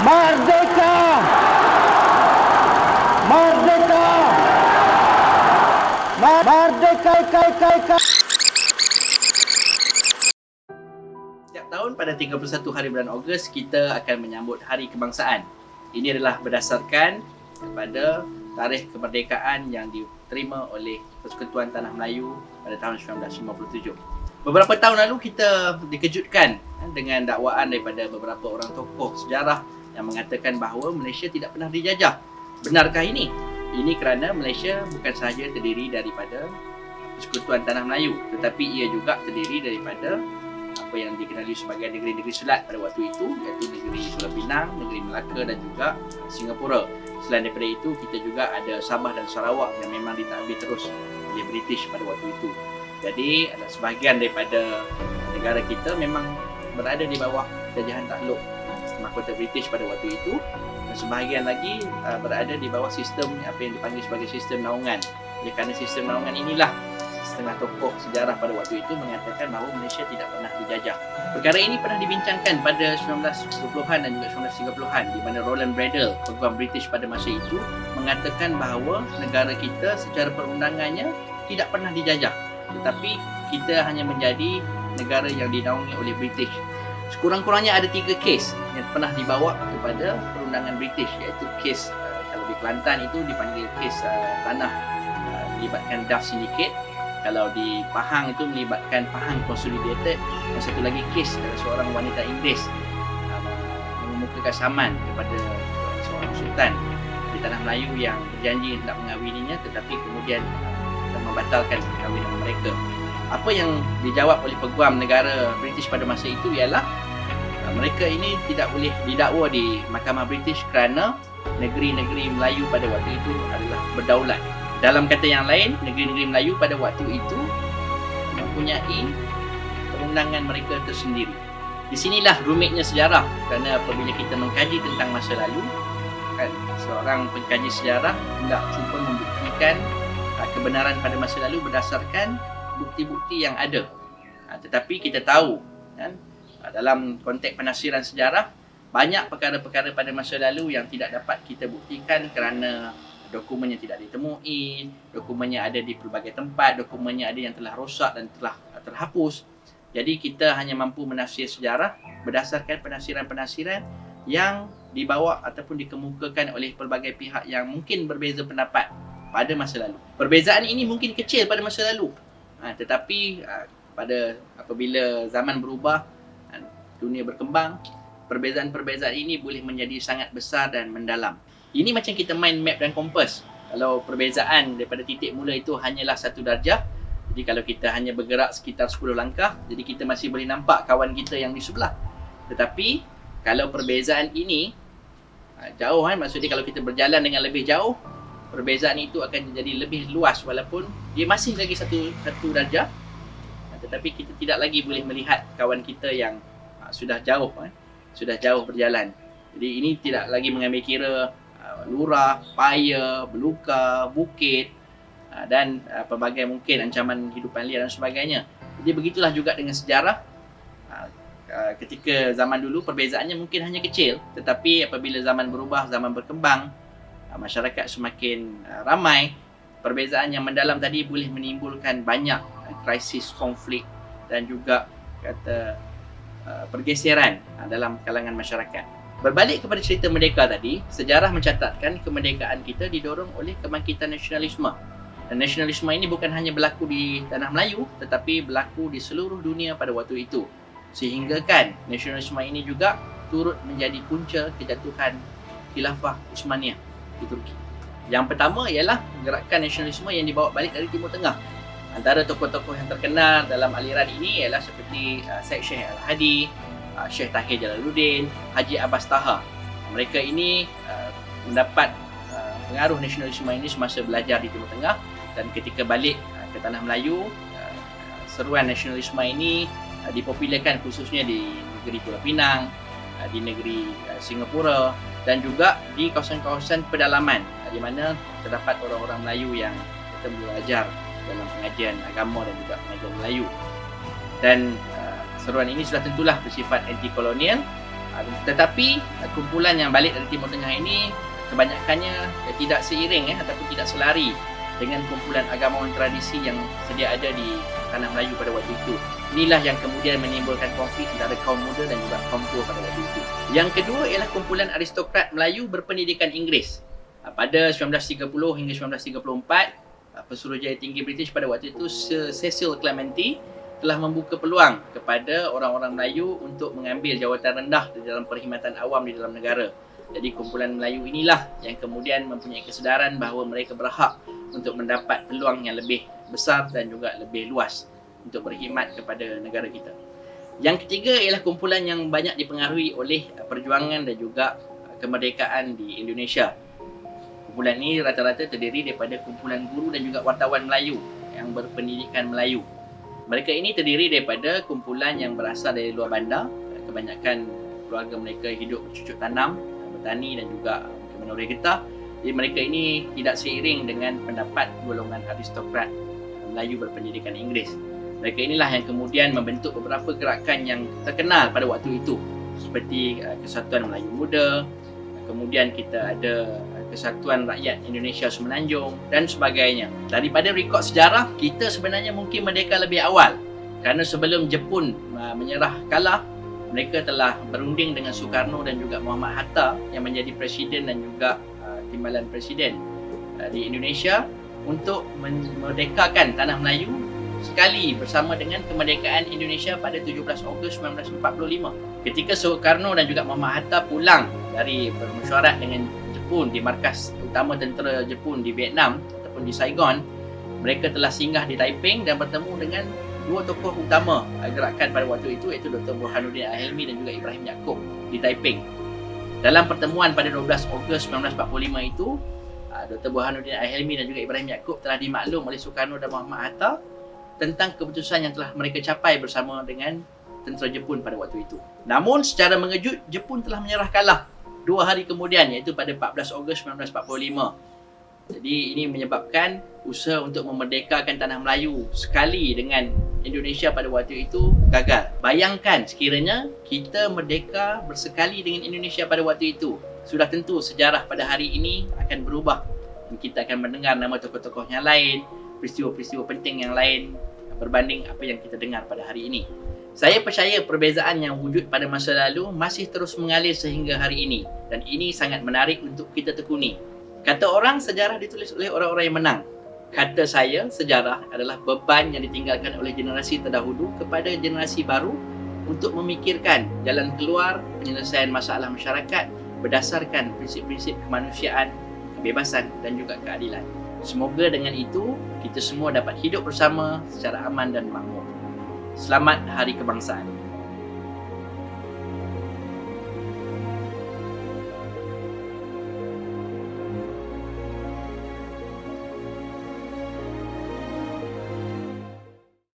Merdeka! Merdeka! Merdeka! Setiap tahun pada 31 hari bulan Ogos kita akan menyambut Hari Kebangsaan. Ini adalah berdasarkan kepada tarikh kemerdekaan yang diterima oleh Persekutuan Tanah Melayu pada tahun 1957. Beberapa tahun lalu kita dikejutkan dengan dakwaan daripada beberapa orang tokoh sejarah yang mengatakan bahawa Malaysia tidak pernah dijajah. Benarkah ini? Ini kerana Malaysia bukan sahaja terdiri daripada Persekutuan Tanah Melayu, tetapi ia juga terdiri daripada apa yang dikenali sebagai negeri-negeri selat pada waktu itu, iaitu negeri Pulau Pinang, negeri Melaka dan juga Singapura. Selain daripada itu, kita juga ada Sabah dan Sarawak yang memang ditadbir terus oleh British pada waktu itu. Jadi, ada sebahagian daripada negara kita memang berada di bawah jajahan takluk mahkota British pada waktu itu, dan sebahagian lagi berada di bawah sistem apa yang dipanggil sebagai sistem naungan. Oleh kerana sistem naungan inilah setengah tokoh sejarah pada waktu itu mengatakan bahawa Malaysia tidak pernah dijajah. Perkara ini pernah dibincangkan pada 1920-an dan juga 1930-an, di mana Roland Bradel, peguam British pada masa itu, mengatakan bahawa negara kita secara perundangannya tidak pernah dijajah, tetapi kita hanya menjadi negara yang dinaungi oleh British. Sekurang-kurangnya ada 3 kes yang pernah dibawa kepada perundangan British, iaitu kes kalau di Kelantan itu dipanggil kes tanah melibatkan Duff Syndicate. Kalau di Pahang itu melibatkan Pahang Consolidated, dan satu lagi kes seorang wanita Inggeris mengemukakan saman kepada seorang sultan di Tanah Melayu yang berjanji hendak mengahwininya, tetapi kemudian membatalkan perkahwinan mereka. Apa yang dijawab oleh peguam negara British pada masa itu ialah mereka ini tidak boleh didakwa di Mahkamah British kerana negeri-negeri Melayu pada waktu itu adalah berdaulat. Dalam kata yang lain, negeri-negeri Melayu pada waktu itu mempunyai perundangan mereka tersendiri. Di sinilah rumitnya sejarah, kerana apabila kita mengkaji tentang masa lalu, kan, seorang pengkaji sejarah hendak cuba membuktikan kebenaran pada masa lalu berdasarkan bukti-bukti yang ada. Tetapi kita tahu kan, dalam konteks penafsiran sejarah, banyak perkara-perkara pada masa lalu yang tidak dapat kita buktikan kerana dokumennya tidak ditemui, dokumennya ada di pelbagai tempat, dokumennya ada yang telah rosak dan telah terhapus. Jadi kita hanya mampu menafsir sejarah berdasarkan penafsiran-penafsiran yang dibawa ataupun dikemukakan oleh pelbagai pihak yang mungkin berbeza pendapat pada masa lalu. Perbezaan ini mungkin kecil pada masa lalu, tetapi pada apabila zaman berubah, dunia berkembang, perbezaan-perbezaan ini boleh menjadi sangat besar dan mendalam. Ini macam kita main map dan kompas. Kalau perbezaan daripada titik mula itu hanyalah 1 darjah, jadi kalau kita hanya bergerak sekitar 10 langkah, jadi kita masih boleh nampak kawan kita yang di sebelah. Tetapi kalau perbezaan ini jauh, maksudnya kalau kita berjalan dengan lebih jauh, perbezaan itu akan jadi lebih luas walaupun dia masih lagi satu darjah, tetapi kita tidak lagi boleh melihat kawan kita yang sudah jauh berjalan. Jadi ini tidak lagi mengambil kira lurah, paya, belukar, bukit dan pelbagai mungkin ancaman hidupan liar dan sebagainya. Jadi begitulah juga dengan sejarah. Ketika zaman dulu perbezaannya mungkin hanya kecil, tetapi apabila zaman berubah, zaman berkembang, masyarakat semakin ramai, perbezaan yang mendalam tadi boleh menimbulkan banyak krisis, konflik dan juga pergeseran dalam kalangan masyarakat. Berbalik kepada cerita merdeka tadi, sejarah mencatatkan kemerdekaan kita didorong oleh kebangkitan nasionalisme. Dan nasionalisme ini bukan hanya berlaku di Tanah Melayu, tetapi berlaku di seluruh dunia pada waktu itu. Sehingga kan nasionalisme ini juga turut menjadi punca kejatuhan Khilafah Uthmaniyah di Turki. Yang pertama ialah gerakan nasionalisme yang dibawa balik dari Timur Tengah. Antara tokoh-tokoh yang terkenal dalam aliran ini ialah seperti Syed Sheikh Al-Hadi, Syekh Tahir Jalaluddin, Haji Abbas Taha. Mereka ini mendapat pengaruh nasionalisme ini semasa belajar di Timur Tengah, dan ketika balik ke Tanah Melayu, seruan nasionalisme ini dipopularkan khususnya di negeri Pulau Pinang, di negeri Singapura dan juga di kawasan-kawasan pedalaman di mana terdapat orang-orang Melayu yang belajar dalam pengajian agama dan juga pengajian Melayu. Dan seruan ini sudah tentulah bersifat anti kolonial Tetapi kumpulan yang balik dari Timur Tengah ini kebanyakannya tidak seiring ataupun tidak selari dengan kumpulan agamawan tradisi yang sedia ada di tanah Melayu pada waktu itu. Inilah yang kemudian menimbulkan konflik antara kaum muda dan juga kaum tua pada waktu itu. Yang kedua ialah kumpulan aristokrat Melayu berpendidikan Inggeris. Pada 1930 hingga 1934, Pesuruhjaya Tinggi British pada waktu itu, Sir Cecil Clementi, telah membuka peluang kepada orang-orang Melayu untuk mengambil jawatan rendah di dalam perkhidmatan awam di dalam negara. Jadi kumpulan Melayu inilah yang kemudian mempunyai kesedaran bahawa mereka berhak untuk mendapat peluang yang lebih besar dan juga lebih luas untuk berkhidmat kepada negara kita. Yang ketiga ialah kumpulan yang banyak dipengaruhi oleh perjuangan dan juga kemerdekaan di Indonesia. Kumpulan ini rata-rata terdiri daripada kumpulan guru dan juga wartawan Melayu yang berpendidikan Melayu. Mereka ini terdiri daripada kumpulan yang berasal dari luar bandar. Kebanyakan keluarga mereka hidup bercucuk tanam, bertani dan juga menuri getah. Jadi mereka ini tidak seiring dengan pendapat golongan aristokrat Melayu berpendidikan Inggeris. Mereka inilah yang kemudian membentuk beberapa gerakan yang terkenal pada waktu itu, seperti Kesatuan Melayu Muda, kemudian kita ada Kesatuan Rakyat Indonesia Semenanjung dan sebagainya. Daripada rekod sejarah, kita sebenarnya mungkin merdeka lebih awal, kerana sebelum Jepun menyerah kalah, mereka telah berunding dengan Soekarno dan juga Muhammad Hatta yang menjadi presiden dan juga timbalan presiden di Indonesia untuk memerdekakan tanah Melayu sekali bersama dengan kemerdekaan Indonesia pada 17 Ogos 1945. Ketika Soekarno dan juga Muhammad Hatta pulang dari bermesyuarat dengan Jepun di markas utama tentera Jepun di Vietnam ataupun di Saigon, mereka telah singgah di Taiping dan bertemu dengan dua tokoh utama gerakan pada waktu itu, iaitu Dr. Burhanuddin Al-Hilmi dan juga Ibrahim Yaakob di Taiping. Dalam pertemuan pada 12 Ogos 1945 itu, Dr. Burhanuddin Al-Hilmi dan juga Ibrahim Yaakob telah dimaklum oleh Soekarno dan Muhammad Hatta tentang keputusan yang telah mereka capai bersama dengan tentera Jepun pada waktu itu. Namun secara mengejut, Jepun telah menyerah kalah 2 hari kemudian, iaitu pada 14 Ogos 1945. Jadi ini menyebabkan usaha untuk memerdekakan tanah Melayu sekali dengan Indonesia pada waktu itu gagal. Bayangkan sekiranya kita merdeka bersekali dengan Indonesia pada waktu itu, sudah tentu sejarah pada hari ini akan berubah. Dan kita akan mendengar nama tokoh-tokoh yang lain, peristiwa-peristiwa penting yang lain berbanding apa yang kita dengar pada hari ini. Saya percaya perbezaan yang wujud pada masa lalu masih terus mengalir sehingga hari ini, dan ini sangat menarik untuk kita tekuni. Kata orang, sejarah ditulis oleh orang-orang yang menang. Kata saya, sejarah adalah beban yang ditinggalkan oleh generasi terdahulu kepada generasi baru untuk memikirkan jalan keluar penyelesaian masalah masyarakat berdasarkan prinsip-prinsip kemanusiaan, kebebasan dan juga keadilan. Semoga dengan itu, kita semua dapat hidup bersama secara aman dan makmur. Selamat Hari Kebangsaan.